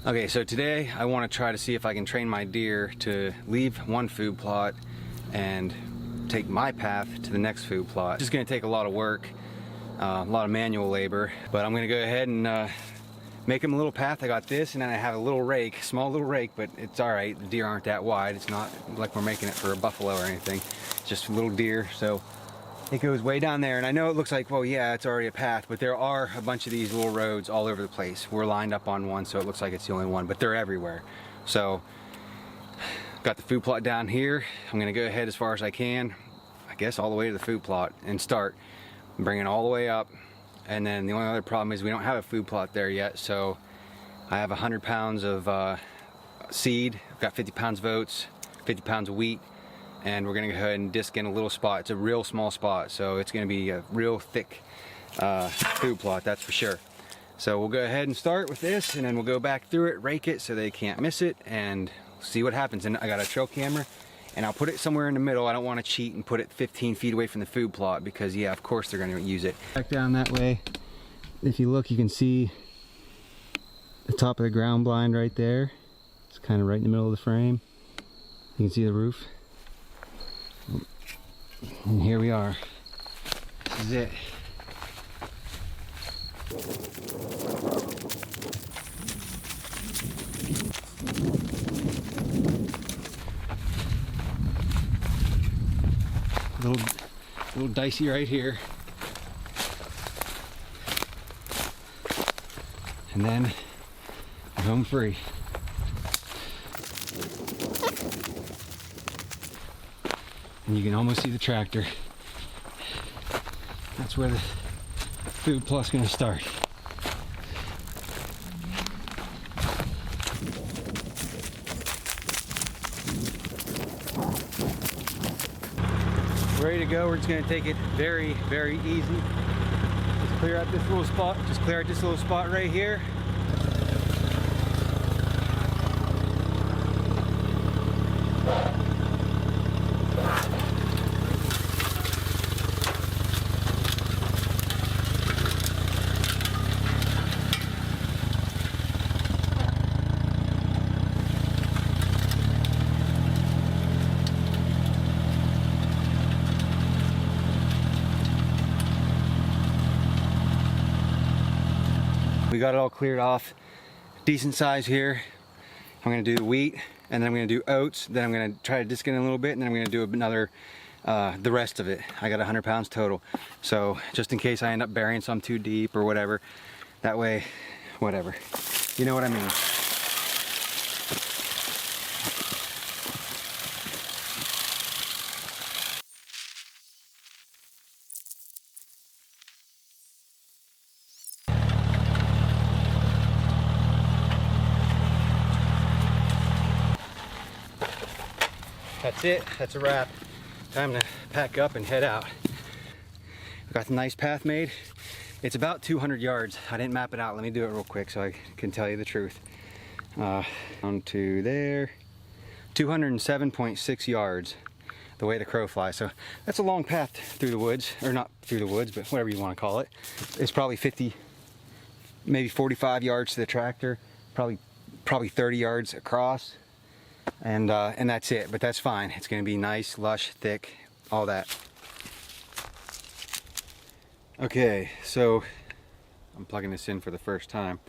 Okay, so today I want to try to see if I can train my deer to leave one food plot and take my path to the next food plot. It's just going to take a lot of work, a lot of manual labor, but I'm going to go ahead and make them a little path. I got this, and then I have a little rake, small little rake, but it's alright. The deer aren't that wide. It's not like we're making it for a buffalo or anything. It's just a little deer, so it goes way down there. And I know it looks like, well, yeah, it's already a path, but there are a bunch of these little roads all over the place. We're lined up on one, so it looks like it's the only one, but they're everywhere. So got the food plot down here. I'm gonna go ahead as far as I can, I guess all the way to the food plot and start bringing it all the way up. And then the only other problem is we don't have a food plot there yet, so I have 100 pounds of seed. I've got 50 pounds of oats, 50 pounds of wheat, and we're gonna go ahead and disc in a little spot. It's a real small spot, so it's gonna be a real thick food plot, that's for sure. So we'll go ahead and start with this, and then we'll go back through it, rake it so they can't miss it, and see what happens. And I got a trail camera, and I'll put it somewhere in the middle. I don't want to cheat and put it 15 feet away from the food plot, because yeah, of course they're going to use it. Back down that way, if you look, you can see the top of the ground blind right there. It's kind of right in the middle of the frame. You can see the roof. And here we are. This is it. A little dicey right here. And then I'm home free. And you can almost see the tractor. That's where the food plot's gonna start. Ready to go. We're just gonna take it very, very easy. Just clear out this little spot. Just clear out this little spot right here. We got it all cleared off, decent size here. I'm gonna do wheat, and then I'm gonna do oats, then I'm gonna try to disc in a little bit, and then I'm gonna do another, the rest of it. I got 100 pounds total. So just in case I end up burying some too deep or whatever, that way, whatever. You know what I mean. That's it, that's a wrap. Time to pack up and head out. I've got the nice path made. It's about 200 yards. I didn't map it out. Let me do it real quick so I can tell you the truth. On to there. 207.6 yards, the way the crow flies. So that's a long path through the woods, or not through the woods, but whatever you want to call it. It's probably 50, maybe 45 yards to the tractor, probably 30 yards across. And that's it, but that's fine. It's going to be nice, lush, thick, all that. Okay, so I'm plugging this in for the first time.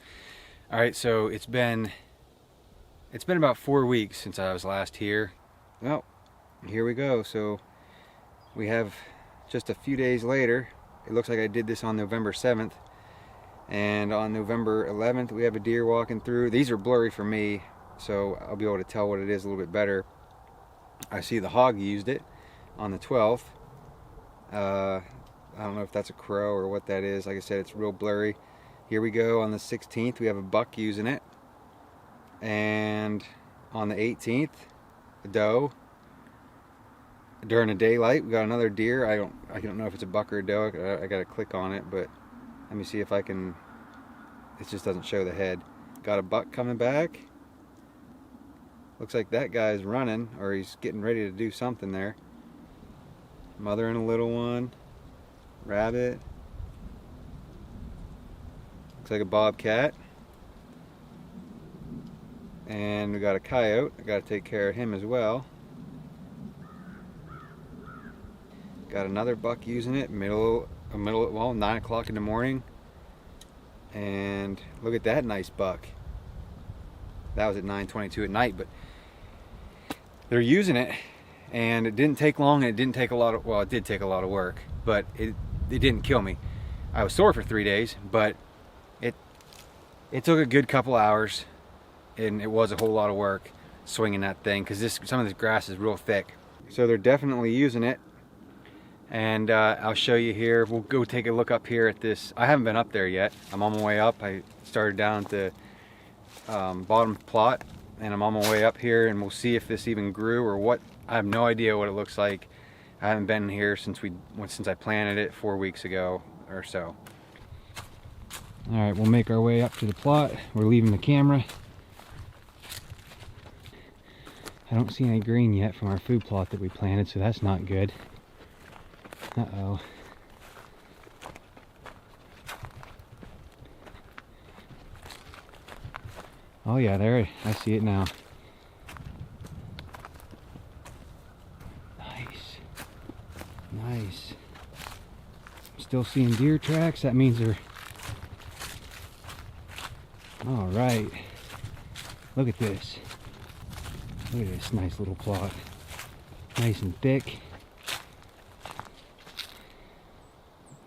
All right, so it's been about 4 weeks since I was last here. Well, here we go. So we have just a few days later. It looks like I did this on November 7th, and on November 11th we have a deer walking through. These are blurry for me, so I'll be able to tell what it is a little bit better. I see the hog used it on the 12th. I don't know if that's a crow or what that is. Like I said, it's real blurry. Here we go on the 16th, we have a buck using it. And on the 18th, a doe. During the daylight, we got another deer. I don't know if it's a buck or a doe. I gotta click on it, but let me see if I can. It just doesn't show the head. Got a buck coming back. Looks like that guy's running, or he's getting ready to do something there. Mother and a little one. Rabbit. Looks like a bobcat. And we got a coyote. I got to take care of him as well. Got another buck using it, well, 9 o'clock in the morning. And look at that nice buck. That was at 9:22 at night, but they're using it, and it didn't take long, and it didn't take a lot of, well, it did take a lot of work, but it didn't kill me. I was sore for 3 days, but it took a good couple hours, and it was a whole lot of work swinging that thing, because some of this grass is real thick. So they're definitely using it, and I'll show you here. We'll go take a look up here at this. I haven't been up there yet. I'm on my way up. I started down at the bottom plot, and I'm on my way up here, and we'll see if this even grew or what. I have no idea what it looks like. I haven't been here since I planted it 4 weeks ago or so. All right, we'll make our way up to the plot. We're leaving the camera. I don't see any green yet from our food plot that we planted, so that's not good. Uh-oh. Oh yeah, there, I see it now. Nice. Nice. I'm still seeing deer tracks. That means they're... All right. Look at this. Look at this nice little plot. Nice and thick.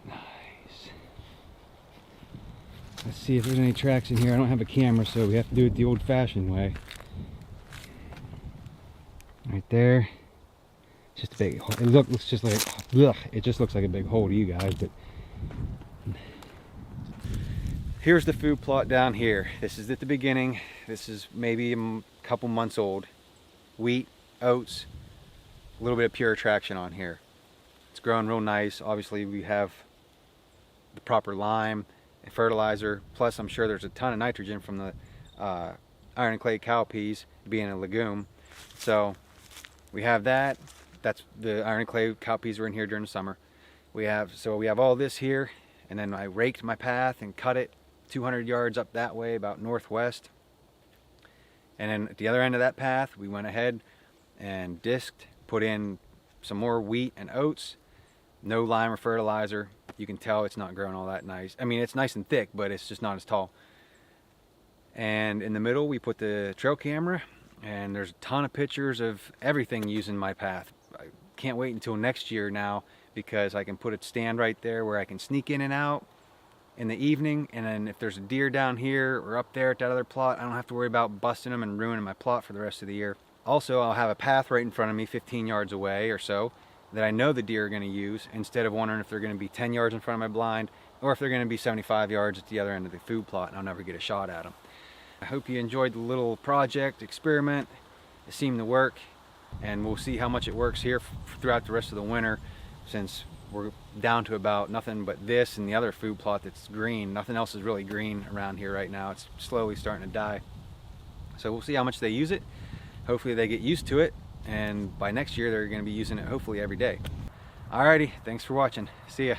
Nice. Let's see if there's any tracks in here. I don't have a camera, so we have to do it the old-fashioned way. Right there. It's just a big hole. It looks just like, ugh, it just looks like a big hole to you guys, but here's the food plot down here. This is at the beginning. This is maybe a couple months old. Wheat, oats, a little bit of pure traction on here. It's growing real nice. Obviously we have the proper lime and fertilizer, plus I'm sure there's a ton of nitrogen from the Iron and Clay Cowpeas being a legume. So we have that. That's the Iron and Clay Cowpeas were in here during the summer. We have all this here, and then I raked my path and cut it 200 yards up that way, about northwest. And then at the other end of that path, we went ahead and disked, put in some more wheat and oats. No lime or fertilizer. You can tell it's not growing all that nice. I mean, it's nice and thick, but it's just not as tall. And in the middle, we put the trail camera, and there's a ton of pictures of everything using my path. I can't wait until next year now, because I can put a stand right there where I can sneak in and out in the evening, and then if there's a deer down here or up there at that other plot, I don't have to worry about busting them and ruining my plot for the rest of the year. Also, I'll have a path right in front of me 15 yards away or so that I know the deer are going to use, instead of wondering if they're going to be 10 yards in front of my blind or if they're going to be 75 yards at the other end of the food plot and I'll never get a shot at them. I hope you enjoyed the little project experiment. It seemed to work, and we'll see how much it works here throughout the rest of the winter, since we're down to about nothing but this and the other food plot that's green. Nothing else is really green around here right now. It's slowly starting to die. So we'll see how much they use it. Hopefully they get used to it, and by next year they're going to be using it hopefully every day. Alrighty, thanks for watching. See ya.